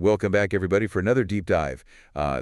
Welcome back, everybody, for another deep dive.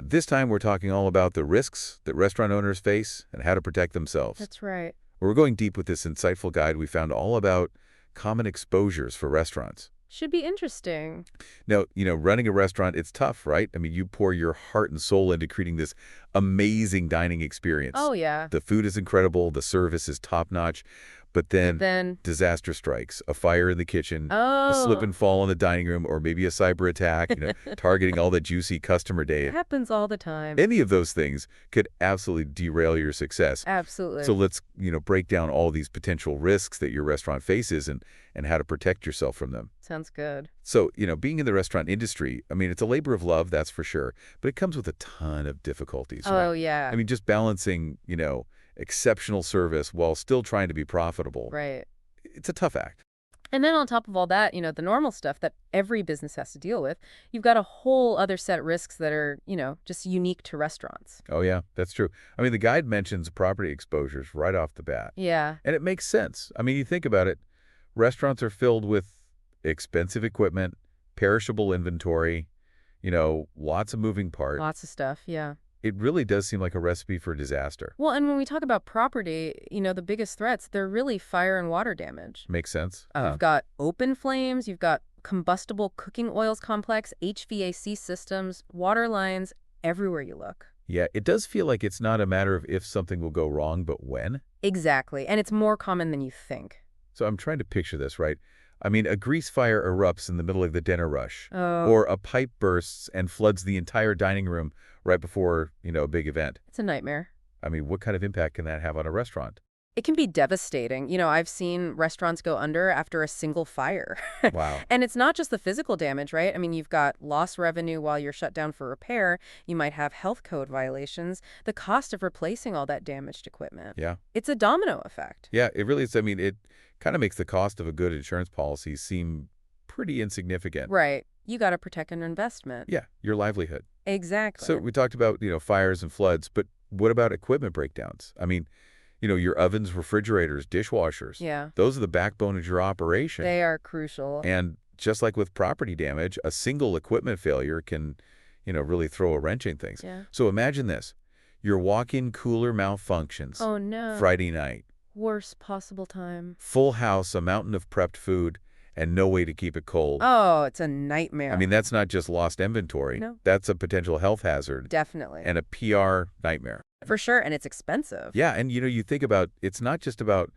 This time, we're talking all about the risks that restaurant owners face and how to protect themselves. That's right. We're going deep with this insightful guide we found all about common exposures for restaurants. Should be interesting. Now, running a restaurant, it's tough, right? I mean, you pour your heart and soul into creating this amazing dining experience. Oh, yeah. The food is incredible, the service is top-notch, but then disaster strikes, a fire in the kitchen, a slip and fall in the dining room, or maybe a cyber attack, targeting all the juicy customer It data. happens all the time. Any of those things could absolutely derail your success. Absolutely. So let's, break down all these potential risks that your restaurant faces and how to protect yourself from them. Sounds good. So, being in the restaurant industry, I mean, it's a labor of love, that's for sure, but it comes with a ton of difficulties. Oh, right? yeah. I mean, just balancing, exceptional service while still trying to be profitable. Right. It's a tough act. And then on top of all that, the normal stuff that every business has to deal with, you've got a whole other set of risks that are, just unique to restaurants. Oh, yeah, that's true. I mean, the guide mentions property exposures right off the bat. Yeah. And it makes sense. I mean, you think about it, restaurants are filled with expensive equipment, perishable inventory, lots of moving parts. Lots of stuff, yeah. It really does seem like a recipe for disaster. Well, and when we talk about property, the biggest threats, they're really fire and water damage. Makes sense. You've got open flames, you've got combustible cooking oils complex, HVAC systems, water lines, everywhere you look. Yeah, it does feel like it's not a matter of if something will go wrong, but when. Exactly, and it's more common than you think. So I'm trying to picture this, right? I mean, a grease fire erupts in the middle of the dinner rush. Oh. Or a pipe bursts and floods the entire dining room right before, a big event. It's a nightmare. I mean, what kind of impact can that have on a restaurant? It can be devastating. I've seen restaurants go under after a single fire. Wow. And it's not just the physical damage, right? I mean, you've got lost revenue while you're shut down for repair. You might have health code violations, the cost of replacing all that damaged equipment. Yeah. It's a domino effect. Yeah, it really is. I mean, it kind of makes the cost of a good insurance policy seem pretty insignificant. Right. You got to protect your investment. Yeah, your livelihood. Exactly. So we talked about, fires and floods, but what about equipment breakdowns? I mean, your ovens, refrigerators, dishwashers. Yeah. Those are the backbone of your operation. They are crucial. And just like with property damage, a single equipment failure can, really throw a wrench in things. Yeah. So imagine this. Your walk-in cooler malfunctions. Oh, no. Friday night. Worst possible time. Full house, a mountain of prepped food, and no way to keep it cold. Oh, it's a nightmare. I mean, that's not just lost inventory. No. That's a potential health hazard. Definitely. And a PR nightmare. For sure, and it's expensive. Yeah, and you think about, it's not just about,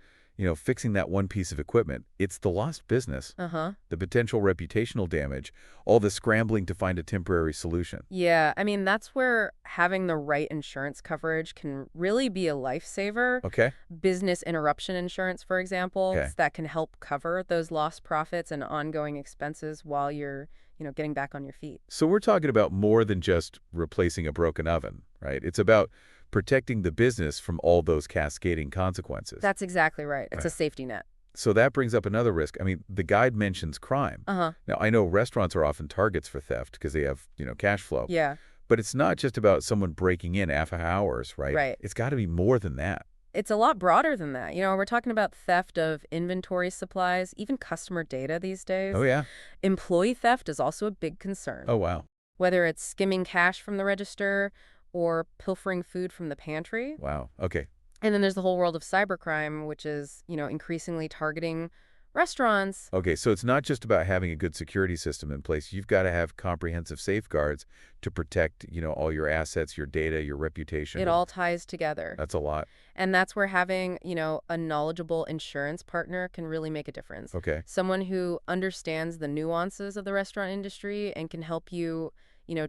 fixing that one piece of equipment. It's the lost business, the potential reputational damage, all the scrambling to find a temporary solution. Yeah, I mean, that's where having the right insurance coverage can really be a lifesaver. Okay. Business interruption insurance, for example, Okay. that can help cover those lost profits and ongoing expenses while you're, getting back on your feet. So we're talking about more than just replacing a broken oven, right? It's about protecting the business from all those cascading consequences. That's exactly right. It's a safety net. So that brings up another risk. I mean, the guide mentions crime. Now, I know restaurants are often targets for theft because they have, cash flow. Yeah. But it's not just about someone breaking in after hours, right? Right. It's got to be more than that. It's a lot broader than that. We're talking about theft of inventory supplies, even customer data these days. Oh, yeah? Employee theft is also a big concern. Oh, wow. Whether it's skimming cash from the register or pilfering food from the pantry. Wow. Okay. And then there's the whole world of cybercrime, which is, increasingly targeting restaurants. Okay, so it's not just about having a good security system in place. You've got to have comprehensive safeguards to protect, all your assets, your data, your reputation. It all ties together. That's a lot. And that's where having, a knowledgeable insurance partner can really make a difference. Okay. Someone who understands the nuances of the restaurant industry and can help you,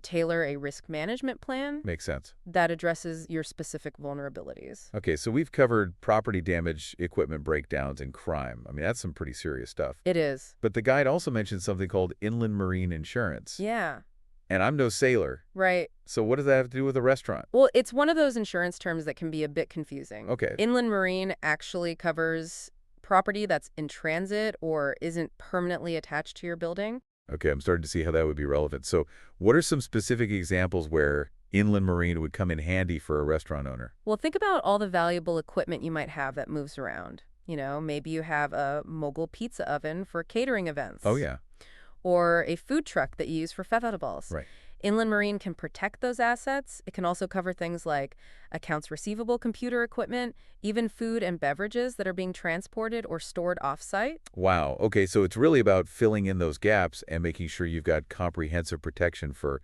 tailor a risk management plan Makes sense. that addresses your specific vulnerabilities. Okay, so we've covered property damage, equipment breakdowns, and crime. I mean, that's some pretty serious stuff. It is. But the guide also mentions something called inland marine insurance. Yeah. And I'm no sailor. Right. So what does that have to do with a restaurant? Well, it's one of those insurance terms that can be a bit confusing. Okay. Inland marine actually covers property that's in transit or isn't permanently attached to your building. Okay, I'm starting to see how that would be relevant. So what are some specific examples where inland marine would come in handy for a restaurant owner? Well, think about all the valuable equipment you might have that moves around. Maybe you have a mobile pizza oven for catering events. Oh, yeah. or a food truck that you use for festivals. Right. Inland Marine can protect those assets. It can also cover things like accounts receivable computer equipment, even food and beverages that are being transported or stored off-site. Wow. Okay, so it's really about filling in those gaps and making sure you've got comprehensive protection for,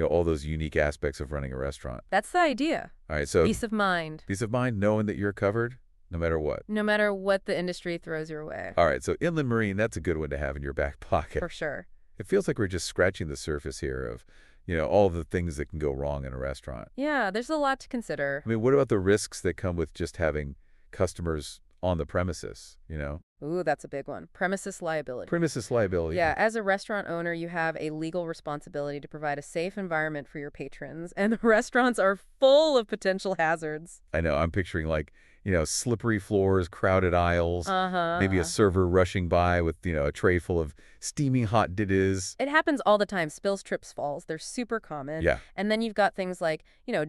all those unique aspects of running a restaurant. That's the idea. All right, so Peace of mind. peace of mind knowing that you're covered no matter what. No matter what the industry throws your way. All right, so inland marine, that's a good one to have in your back pocket. For sure. It feels like we're just scratching the surface here of, all the things that can go wrong in a restaurant. Yeah, there's a lot to consider. I mean, what about the risks that come with just having customers on the premises? Ooh, that's a big one. Premises liability. Premises liability. Yeah, as a restaurant owner, you have a legal responsibility to provide a safe environment for your patrons, and the restaurants are full of potential hazards. I know. I'm picturing slippery floors, crowded aisles, maybe a Uh-huh. server rushing by with, a tray full of steaming hot dishes. It happens all the time. Spills, trips, falls. They're super common. Yeah. And then you've got things like,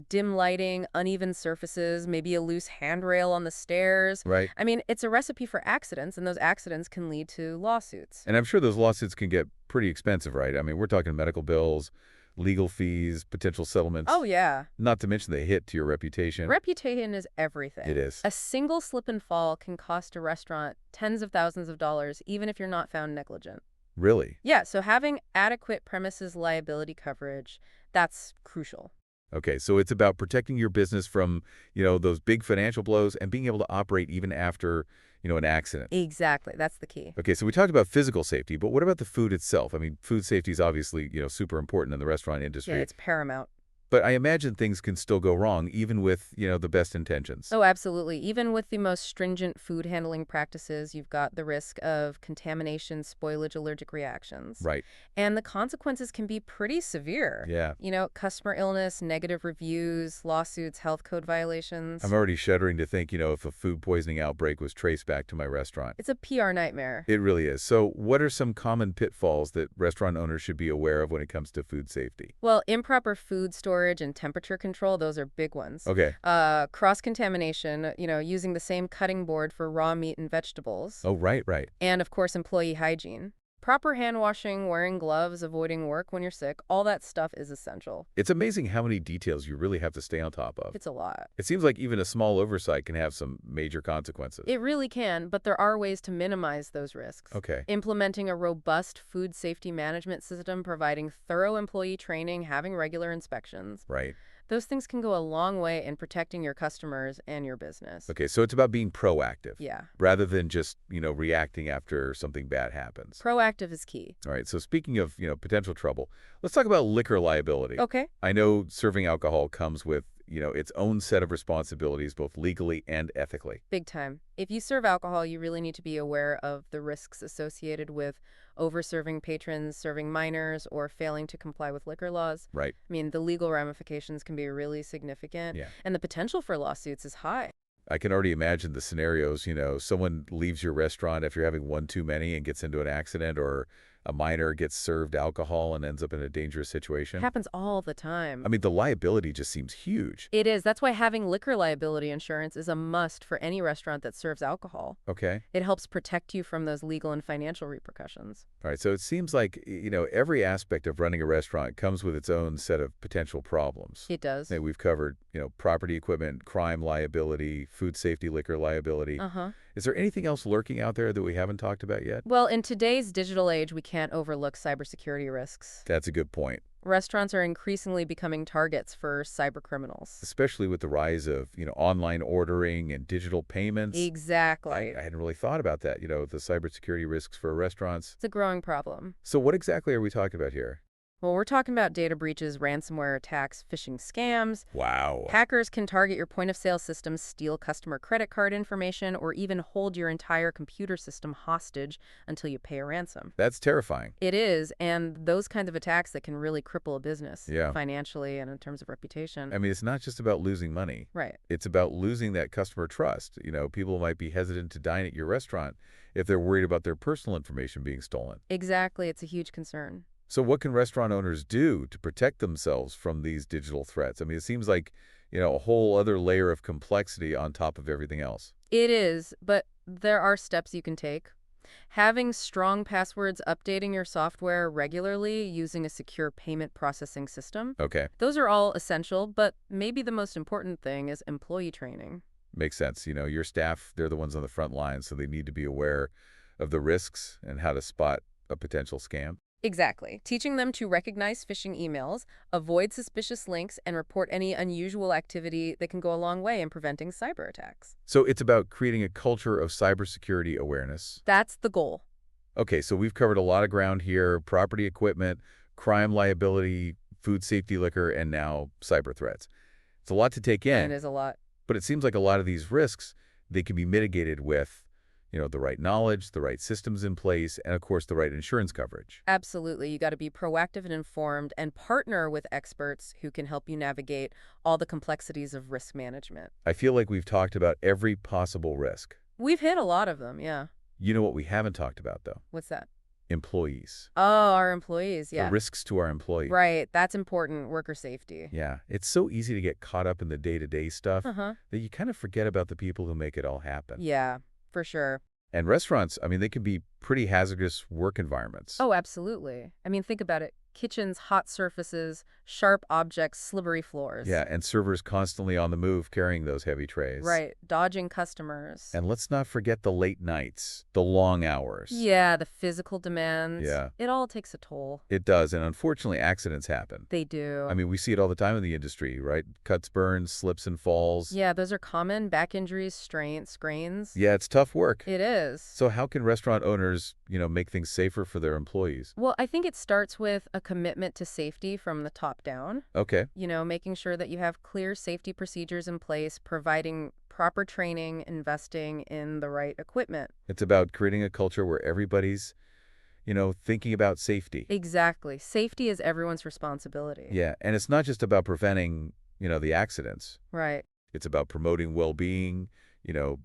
dim lighting, uneven surfaces, maybe a loose handrail on the stairs. Right. I mean, it's a recipe for accidents, and those accidents can lead to lawsuits. And I'm sure those lawsuits can get pretty expensive, right? I mean, we're talking medical bills, legal fees, potential settlements. Oh, yeah. Not to mention the hit to your reputation. Reputation is everything. It is. A single slip and fall can cost a restaurant tens of thousands of dollars, even if you're not found negligent. Really? Yeah, so having adequate premises liability coverage, that's crucial. Okay, so it's about protecting your business from, those big financial blows and being able to operate even after, an accident. Exactly. That's the key. Okay, so we talked about physical safety, but what about the food itself? I mean, food safety is obviously, super important in the restaurant Yeah, industry. it's paramount. But I imagine things can still go wrong, even with, the best intentions. Oh, absolutely. Even with the most stringent food handling practices, you've got the risk of contamination, spoilage, allergic reactions. Right. And the consequences can be pretty severe. Yeah. Customer illness, negative reviews, lawsuits, health code violations. I'm already shuddering to think, if a food poisoning outbreak was traced back to my restaurant. It's a PR nightmare. It really is. So what are some common pitfalls that restaurant owners should be aware of when it comes to food safety? Well, improper food storage and temperature control, those are big ones. Okay. Cross-contamination, using the same cutting board for raw meat and vegetables. Oh, right. And, of course, employee hygiene. Proper hand washing, wearing gloves, avoiding work when you're sick, all that stuff is essential. It's amazing how many details you really have to stay on top of. It's a lot. It seems like even a small oversight can have some major consequences. It really can, but there are ways to minimize those risks. Okay. Implementing a robust food safety management system, providing thorough employee training, having regular inspections. Right. Those things can go a long way in protecting your customers and your business. Okay, so it's about being proactive. Yeah. Rather than just, reacting after something bad happens. Proactive is key. All right, so speaking of, potential trouble, let's talk about liquor liability. Okay. I know serving alcohol comes with, its own set of responsibilities, both legally and ethically. Big time. If you serve alcohol, you really need to be aware of the risks associated with over-serving patrons, serving minors, or failing to comply with liquor laws. Right. I mean, the legal ramifications can be really significant, Yeah. and the potential for lawsuits is high. I can already imagine the scenarios, someone leaves your restaurant after having one too many and gets into an accident, or a minor gets served alcohol and ends up in a dangerous situation. It happens all the time. I mean, the liability just seems huge. It is. That's why having liquor liability insurance is a must for any restaurant that serves alcohol. Okay. It helps protect you from those legal and financial repercussions. All right, so it seems like, every aspect of running a restaurant comes with its own set of potential problems. It does. Hey, we've covered, property equipment, crime liability, food safety, liquor liability. Uh-huh. Is there anything else lurking out there that we haven't talked about yet? Well, in today's digital age, we can't overlook cybersecurity risks. That's a good point. Restaurants are increasingly becoming targets for cyber criminals. Especially with the rise of, online ordering and digital payments. Exactly. I hadn't really thought about that, the cybersecurity risks for restaurants. It's a growing problem. So what exactly are we talking about here? Well, we're talking about data breaches, ransomware attacks, phishing scams. Wow. Hackers can target your point-of-sale systems, steal customer credit card information, or even hold your entire computer system hostage until you pay a ransom. That's terrifying. It is, and those kinds of attacks that can really cripple a business Yeah. financially and in terms of reputation. I mean, it's not just about losing money. Right. It's about losing that customer trust. People might be hesitant to dine at your restaurant if they're worried about their personal information being stolen. Exactly. It's a huge concern. So what can restaurant owners do to protect themselves from these digital threats? I mean, it seems like, a whole other layer of complexity on top of everything else. It is, but there are steps you can take. Having strong passwords, updating your software regularly, using a secure payment processing system. Okay, Those are all essential, but maybe the most important thing is employee training. makes sense. Your staff, they're the ones on the front line, so they need to be aware of the risks and how to spot a potential scam. Exactly. Teaching them to recognize phishing emails, avoid suspicious links, and report any unusual activity that can go a long way in preventing cyber attacks. So it's about creating a culture of cybersecurity awareness. That's the goal. Okay, so we've covered a lot of ground here: property, equipment, crime, liability, food safety, liquor, and now cyber threats. It's a lot to take And in, it is a lot. but it seems like a lot of these risks, they can be mitigated with, the right knowledge, the right systems in place, and of course, the right insurance coverage. Absolutely. You got to be proactive and informed and partner with experts who can help you navigate all the complexities of risk management. I feel like we've talked about every possible risk. We've hit a lot of them, yeah. You know what we haven't talked about, though? What's that? Employees. Oh, our employees, The yeah. risks to our employees. Right, that's important, worker safety. Yeah, it's so easy to get caught up in the day-to-day stuff Uh-huh. that you kind of forget about the people who make it all happen. Yeah, for sure. And restaurants, I mean, they can be pretty hazardous work environments. Oh, absolutely. I mean, think about it. Kitchens, hot surfaces, sharp objects, slippery floors. Yeah, and servers constantly on the move carrying those heavy trays. Right, dodging customers. And let's not forget the late nights, the long hours. Yeah, the physical demands. Yeah. It all takes a toll. It does, and unfortunately, accidents happen. They do. I mean, we see it all the time in the industry, right? Cuts, burns, slips and falls. Yeah, those are common. Back injuries, sprains. Yeah, it's tough work. It is. So how can restaurant owners, make things safer for their employees? Well, I think it starts with a commitment to safety from the top down. Okay. Making sure that you have clear safety procedures in place, providing proper training, investing in the right equipment. It's about creating a culture where everybody's, thinking about safety. Exactly. Safety is everyone's responsibility. Yeah, and it's not just about preventing, the accidents. Right. It's about promoting well-being,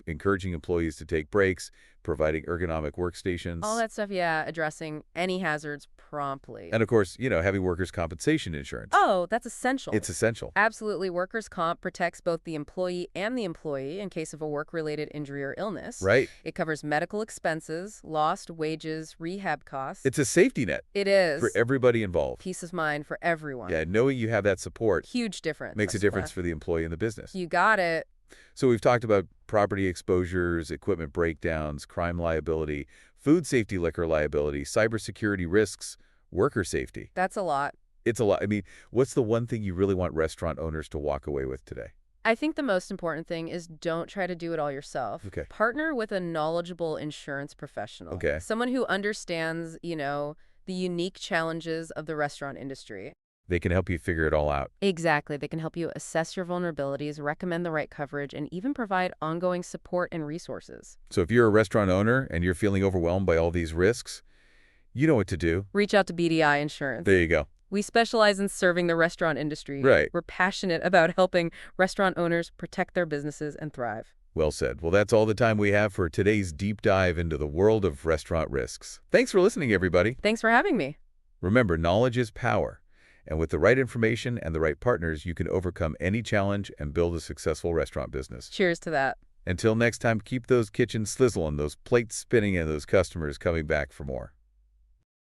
encouraging employees to take breaks, providing ergonomic workstations. All that stuff, yeah, addressing any hazards promptly. And of course, having workers' compensation insurance. Oh, that's essential. It's essential. Absolutely. Workers' comp protects both the employee and the employee in case of a work-related injury or illness. Right. It covers medical expenses, lost wages, rehab costs. It's a safety net. It is. For everybody involved. Peace of mind for everyone. Yeah, knowing you have that support Huge difference. makes I a difference swear. for the employee and the business. You got it. So we've talked about property exposures, equipment breakdowns, crime liability, food safety, liquor liability, cybersecurity risks, worker safety. That's a lot. It's a lot. I mean, what's the one thing you really want restaurant owners to walk away with today? I think the most important thing is don't try to do it all yourself. Okay. Partner with a knowledgeable insurance professional. Okay. Someone who understands, the unique challenges of the restaurant industry. They can help you figure it all out. Exactly. They can help you assess your vulnerabilities, recommend the right coverage, and even provide ongoing support and resources. So if you're a restaurant owner and you're feeling overwhelmed by all these risks, you know what to do. Reach out to BDI Insurance. There you go. We specialize in serving the restaurant industry. Right. We're passionate about helping restaurant owners protect their businesses and thrive. Well said. Well, that's all the time we have for today's deep dive into the world of restaurant risks. Thanks for listening, everybody. Thanks for having me. Remember, knowledge is power. And with the right information and the right partners, you can overcome any challenge and build a successful restaurant business. Cheers to that. Until next time, keep those kitchens sizzling, those plates spinning, and those customers coming back for more.